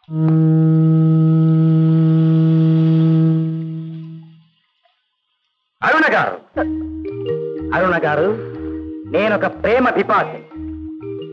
అరుణ గారు, నేనొక ప్రేమ పిపాసి.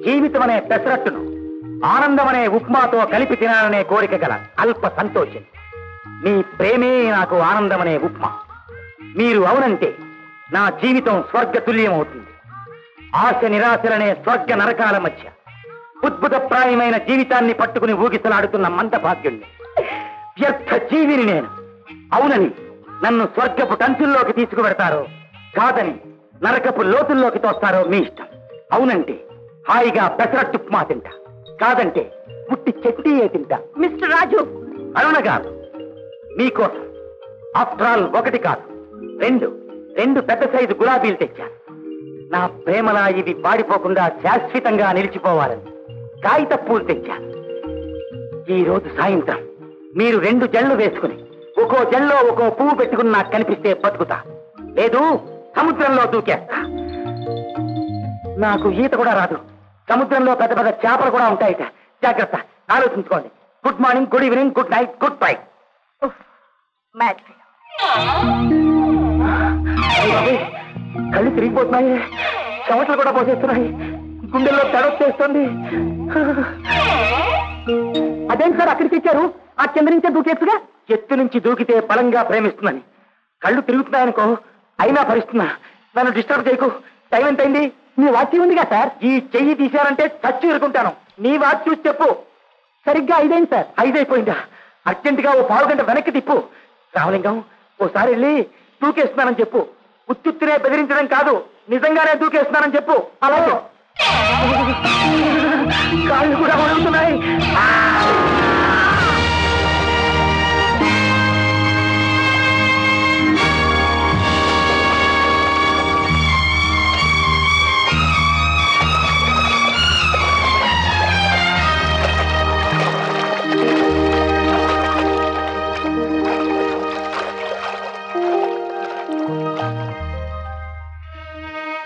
జీవితం అనే పెసరట్టును ఆనందం అనే ఉప్మాతో కలిపి తినాలనే కోరిక గల అల్ప సంతోషం. మీ ప్రేమే నాకు ఆనందం అనే ఉప్మా. మీరు అవునంటే నా జీవితం స్వర్గతుల్యం అవుతుంది. ఆశ నిరాశలనే స్వర్గ నరకాల మధ్య ఉద్భుతప్రాయమైన జీవితాన్ని పట్టుకుని ఊగిసలాడుతున్న మందభాగ్యుణ్ణి, వ్యర్థ జీవిని నేను. అవునని నన్ను స్వర్గపు టంచుల్లోకి తీసుకువెడతారో, కాదని నరకపు లోతుల్లోకి తోస్తారో మీ ఇష్టం. అవునంటే హాయిగా పెసరట్టుప్మా తింటా, కాదంటే పుట్టి చెట్టియే తింటా. మిస్టర్ రాజు. అరుణ గారు, మీకోసం ఆఫ్టర్ ఆల్ ఒకటి కాదు రెండు పెద్ద సైజు గులాబీలు తెచ్చాను. నా ప్రేమలా ఇవి పాడిపోకుండా శాశ్వతంగా నిలిచిపోవాలని కాగిత పూలు తెచ్చాను. ఈ రోజు సాయంత్రం మీరు 2 జళ్ళు వేసుకుని ఒక్కో జల్లో ఒక్కో పువ్వు పెట్టుకుని నాకు కనిపిస్తే బతుకుతా, లేదు సముద్రంలో దూకేస్తా. నాకు ఈత కూడా రాదు. సముద్రంలో పెద్ద పెద్ద చేపలు కూడా ఉంటాయిట. జాగ్రత్త, ఆలోచించుకోండి. Good morning, good evening, good night, good bye. కళ్ళు తిరిగిపోతున్నాయి, చెమటలు కూడా పోసేస్తున్నాయి, గుండెల్లో తడొచ్చేస్తుంది. అదేంటి సార్ అక్కడికి ఇచ్చారు? ఆ కింద నుంచే దూకేట్టుగా. ఎత్తు నుంచి దూకితే బలంగా ప్రేమిస్తుందని. కళ్ళు తిరుగుతున్నాయనుకో, అయినా భరిస్తున్నా. నన్ను డిస్టర్బ్ చేయకు. టైం ఎంతైంది? నీ వాచ్ ఉందిగా సార్. ఈ చెయ్యి తీశారంటే చచ్చి ఎరుకుంటాను. నీ వాచ్ చూసి చెప్పు. సరిగ్గా 5 అయింది సార్. 5 అయిపోయిందా? అర్జెంటుగా ఓ 1/2 గంట వెనక్కి తిప్పు. రామలింగం, ఓసారి వెళ్ళి దూకేస్తున్నానని చెప్పు. ఉత్తుత్తినే బెదిరించడం కాదు, నిజంగానే దూకేస్తున్నానని చెప్పు. అలాగే. కాళ్ళు కూడా వణుకుతున్నాయి.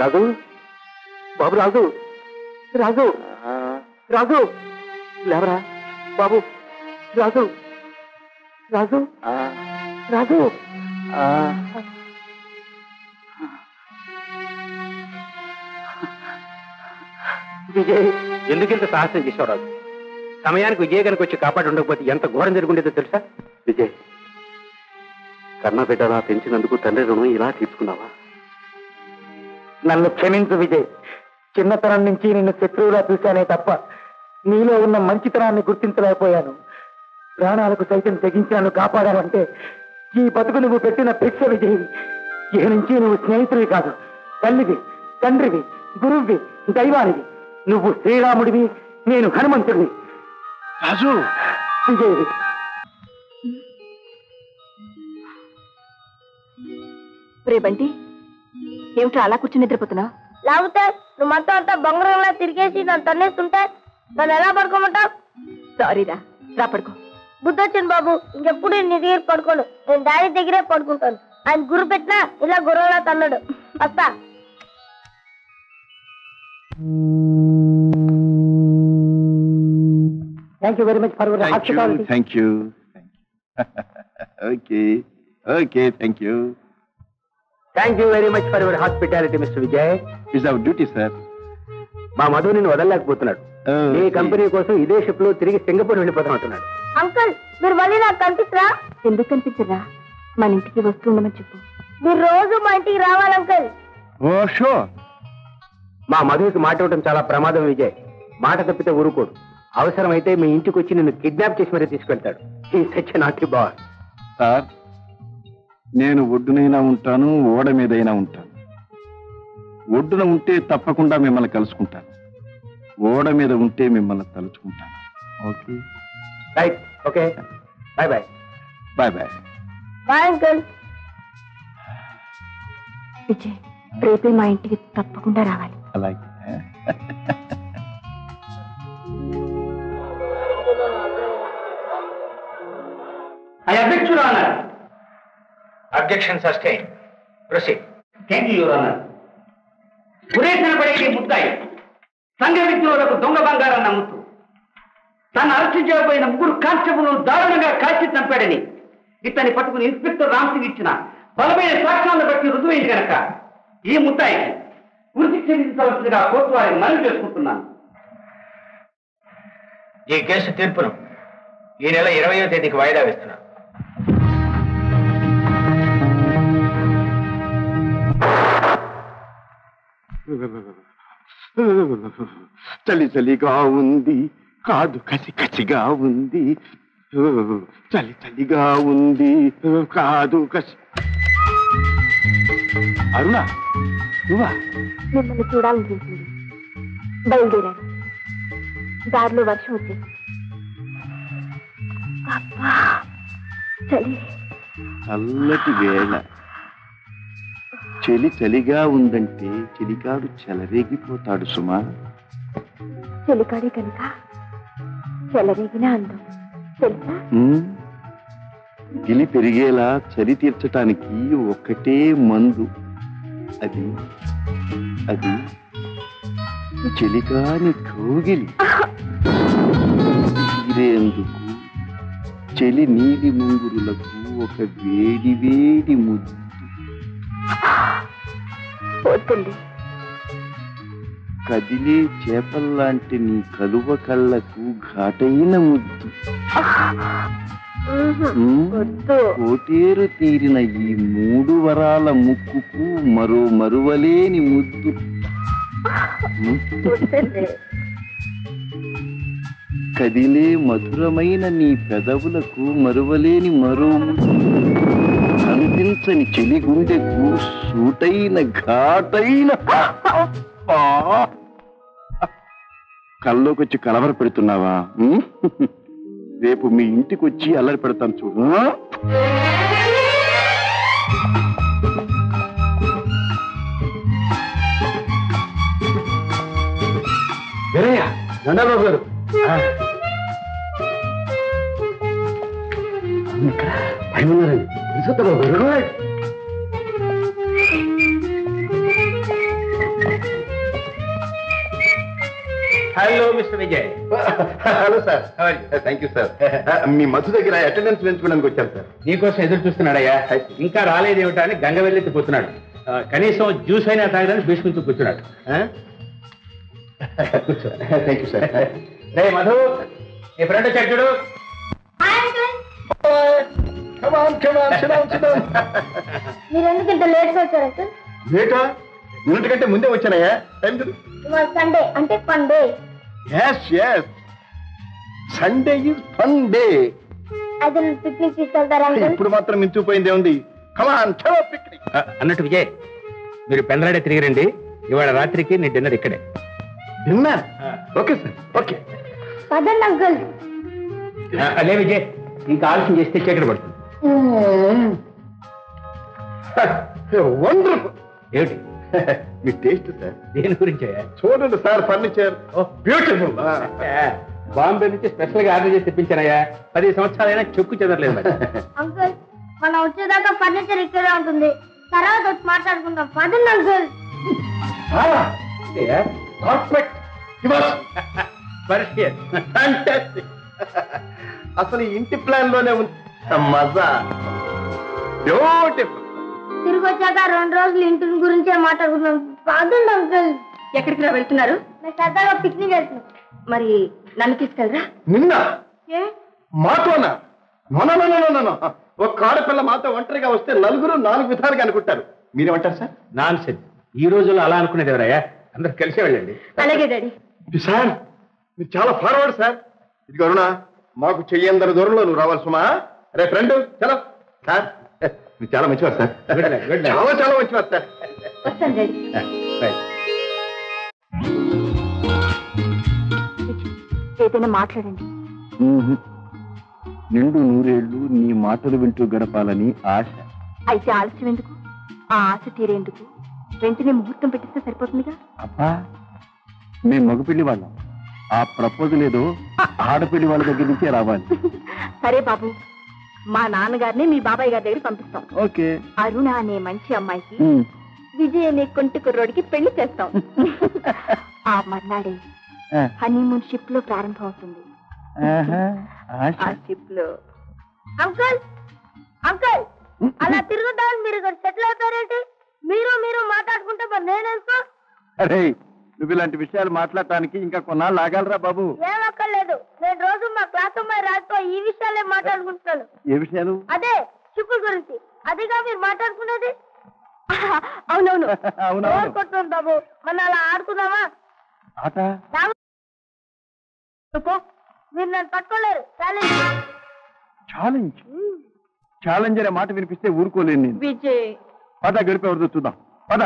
రాజు, బాబు రాజు, రాజు, రాజు, లేవరా బాబు. రాజు, రాజు, రాజు. విజయ్, ఎందుకింత సాహసం చేసావు రాజు? సమయానికి విజయ్ కనుక వచ్చి కాపాడి ఉండకపోతే ఎంత ఘోరం జరుగుండేదో తెలుసా? విజయ్, కన్న బిడ్డలా పెంచినందుకు తండ్రి రుణం ఇలా తీసుకున్నావా? నన్ను క్షమించు విజయ్. చిన్నతనం నుంచి నిన్ను శత్రువులా చూశానే తప్ప నీలో ఉన్న మంచితనాన్ని గుర్తించలేకపోయాను. ప్రాణాలకు సైతం తెగించి నన్ను కాపాడావంటే ఈ బతుకు నువ్వు పెట్టిన భిక్ష విజయ్. ఇక నుంచి నువ్వు స్నేహితుడివి కాదు, తల్లివి, తండ్రివి, గురువువి, దైవానివి. నువ్వు శ్రీరాముడివి, నేను హనుమంతుడివి. రాజు, విజయ్. రేబంటి, ఏమిటో అలా కూర్చుని నిద్రపోతున్నావు? లేకపోతే నువ్వు మొత్తం అంతా బంగారంలా తిరిగేసి నన్ను తన్నేస్తుంటే నన్ను ఎలా పడుకోమంటావు? సారీరా, రా పడుకో. బుద్ధి వచ్చింది బాబు, ఇంకెప్పుడు నీ దగ్గర పడుకోను. నేను డాడీ దగ్గరే పడుకుంటాను. ఆయన గురు పెట్టినా ఇలా గుర్రంలా తన్నాడు. వస్తా. Thank you very much for your hospitality. Thank you. Okay, thank you. Thank you very much for your hospitality, Mr. Vijay. It's our duty, sir. మా మధు నిన్ను వదలలేకపోతున్నాడు. ఈ కంపెనీ కోసం ఇదే షిప్ లో తిరిగి సింగపూర్ వెళ్ళిపోతాం అంటున్నాడు. అంకుల్, మీరు మళ్ళీ నాకు కనిపిస్తారా? ఎందుకు కనిపించరా? మన ఇంటికి వస్తూ ఉండమని చెప్పు. మీరు రోజు మా ఇంటికి రావాలి అంకుల్. Oh, sure. మా మధుకి మాట ఇవ్వడం చాలా ప్రమాదం విజయ్. మాట తప్పితే ఊరుకోడు. అవసరమైతే మీ ఇంటికి వచ్చి నిన్ను కిడ్నాప్ చేసి మరీ తీసుకెళ్తాడు. ఈ సత్య నాటి బాస్. సార్, నేను ఒడ్డునైనా ఉంటాను, ఓడ మీదైనా ఉంటాను. ఒడ్డున ఉంటే తప్పకుండా మిమ్మల్ని కలుసుకుంటాను, ఓడ మీద ఉంటే మిమ్మల్ని తలుచుకుంటాను. Okay, right. Okay, bye bye. Bye bye. Bye uncle. Vijay, రేపే మా ఇంటికి తప్పకుండా రావాలి. అలాగే. I object, Your Honor. Objection sustained. Proceed. Thank you, Your Honor. గురేసిన పడేది ముద్దాయి, సంఘ విద్రోహులకు దొంగ బంగారన్న ముత్తు. తను అరెస్ట్ చేయబోయిన 3 కానిస్టేబుల్ను దారుణంగా కాల్చి చంపాడని ఇతన్ని పట్టుకుని ఇన్స్పెక్టర్ రామ్ సింగ్ ఇచ్చిన బలమైన సాక్ష్యాలను బట్టి రుజువైంది కనుక ఈ ముద్దాయికి ఉరికి చెల్లించవలసిందిగా కోర్టు వారిని మనవి చేసుకుంటున్నాను. ఈ కేసు తీర్పును ఈ నెల 20వ తేదీకి వాయిదా వేస్తున్నాను. చలి చలిగా ఉంది, కాదు కసి కసిగా ఉంది. చలి చలిగా ఉంది, కాదు కసి. అరుణ, నువ్వా? మిమ్మల్ని చూడాలనిపించింది, బయలుదేరాను. దారిలో వర్షం వచ్చేసి అబ్బా చలి. చల్లటి వేళ చలి చలిగా ఉందంటే చెలికాడు చెలరేగిపోతాడు సుమా. చెలికాడే కనుక చెలరేగిన అందం తెలుసా? గిలి పెరిగేలా చలి తీర్చటానికి ఒక్కటే మందు, అది అది చెలికాని కౌగిలి. తీరేందుకు చెలి నీలి ముంగురులకు ఒక వేడి వేడి ముద్దు. వద్దండి. కదిలే చేపల్లాంటి నీ కలువ కళ్ళకు ఘాటైన ముద్దు. వద్దు. కోటేరు తీరిన ఈ 3 వరాల ముక్కుకు మరో మరువలేని ముద్దు. వద్దండి. కదిలే మధురమైన నీ పెదవులకు మరువలేని మరో ముద్దు. కనిపించని చెలి గుండెకు సూటైన ఘాటైన. కల్లోకొచ్చి కలవర పెడుతున్నావా? రేపు మీ ఇంటికి వచ్చి అల్లరి పెడతాను చూడు. వీరయ్య, దండారావు గారు ఇక్కడ భయమన్నారండి. విసుతరావు గారు. Hello mister Vijay. Hello sir. Thank you sir. మీ మధు దగ్గర అటెండెన్స్ పెంచుకోవడానికి వచ్చాను సార్. నీకోసం ఎదురు చూస్తున్నాడయ్యా. ఇంకా రాలేదేమిటా అని గంగ వెళ్ళెత్తిపోతున్నాడు. కనీసం జ్యూస్ అయినా తాగడానికి భీష్మించు కూర్చున్నాడు. Thank you sir. రే మధు, నీ ఫ్రెండ్ వచ్చాడు చూడు. మీరు ఎందుకు ఇంత లేట్గా వచ్చారు అంకుల్? లేటా? నిన్నటికంటే ముందే వచ్చానయ్యా. టైం చూడు. ఇవాళ సండే అంటే fun day. Sunday is fun day. అయితే పిక్నిక్ తీసుకెళ్తారా అంకుల్? ఇప్పుడు మాత్రం మించిపోయిందే ఉంది. కమాన్ పిక్నిక్. అన్నట్టు విజయ్, మీరు పెందలాడే తిరిగి రండి. ఇవాళ రాత్రికి నీ డిన్నర్ ఇక్కడే. డిన్నర్? Okay sir, okay. పదండి అంకుల్. అదే విజయ్, ఇంకా ఆలస్యం చేస్తే చీకటి పడుతుంది. వండర్ఫుల్. ఏమిటి మీ టేస్ట్ సార్? దేని గురించి? చూడండి సార్, ఫర్నిచర్ బ్యూటిఫుల్. బాంబే నుంచి స్పెషల్ గా ఆర్డర్ చేసి తెప్పించానయ్యా. 10 సంవత్సరాలైనా చెక్కు చెదరలేదు మరి. అంకుల్, మనం వచ్చేదాకా ఫర్నిచర్ ఇక్కడే ఉంటుంది. తర్వాత వచ్చి మాట్లాడుకుందాం. పదండి అంకుల్. అసలు ఇంటి ప్లాన్ లోనే ఉంది మజా. బ్యూటిఫుల్. తిరిగి వచ్చాక 2 రోజులు ఇంటి గురించే మాట్లాడుకుందాం. పదండి అంకుల్. ఎక్కడికి వెళ్తున్నారు? మేము సరదాగా పిక్నిక్ వెళ్తున్నాం. మరి నన్ను తీసుకెళ్ళరా? నిన్న ఏ? మాతోనా? ఒక ఆడపిల్ల మాతో ఒంటరిగా వస్తే నలుగురు 4 విధాలుగా అనుకుంటారు. మీరేమంటారు సార్? Non sense. ఈ రోజుల్లో అలా అనుకునేది ఎవరయ్యా? అందరు కలిసే వెళ్ళండి. అలాగే డాడీ. సార్, మీరు చాలా ఫార్వర్డ్ సార్. ఇది అరుణ, మాకు చెయ్యందరి దూరంలో నువ్వు రావాలి సుమా. రే ఫ్రెండ్, చలో సార్. మీరు చాలా మంచివారు సార్. చాలా చాలా మంచివారు సార్. వస్తాను డాడీ. ఏదైనా మాట్లాడండి. నిండు 100 ఏళ్ళు నీ మాటలు వింటూ గడపాలని ఆశ. అయితే ఆలస్యం ఎందుకు? ఆ ఆశ తీరేందుకు వెంటనే ముహూర్తం పెట్టిస్తే సరిపోతుందిగా. అబ్బా, మేము మగపిల్లి వాళ్ళం. ఆ ప్రపోజల్ ఏదో ఆడపిల్లి వాళ్ళ దగ్గర నుంచే రావాలి. సరే బాబు, మా నాన్నగారిని మీ బాబాయ్ గారి దగ్గర పంపిస్తాం. ఓకే. అరుణ అనే మంచి అమ్మాయికి విజయ్ అనే కొంటి కుర్రోడికి పెళ్లి చేస్తాం. ఆ మర్నాడే హనీమూన్ షిప్ లో ప్రారంభం అవుతుంది. ఆ షిప్ లో. అంకుల్ అంకుల్ అలా తిరుగుతాను మీరు ఇక్కడ సెటిల్ అవుతారేంటి? మీరు మాట్లాడుకుంటే మరి నేనెందుకో? అరే నువ్వు ఇలాంటి విషయాలు మాట్లాడటానికి ఇంకా కొన్నాళ్ళు ఆగాలరా బాబు. ఏమక్కర్లేదు, నేను రోజు మా క్లాస్ అమ్మాయి రాజుతో ఈ విషయాలే మాట్లాడుకుంటున్నాను. ఏ విషయాలు? అదే షిప్ గురించి. అదిగా మీరు మాట్లాడుకునేది. అవునవును. అవునవును. కొట్టున్నాం బాబు, మన అలా ఆడుకుందామా? ఆట మీరు నన్ను పట్టుకోలేరు. ఛాలెంజ్ ఛాలెంజ్ అనే మాట వినిపిస్తే ఊరుకోలేను నేను. విజయ్ పద గడిపేవరదో చూద్దాం పద.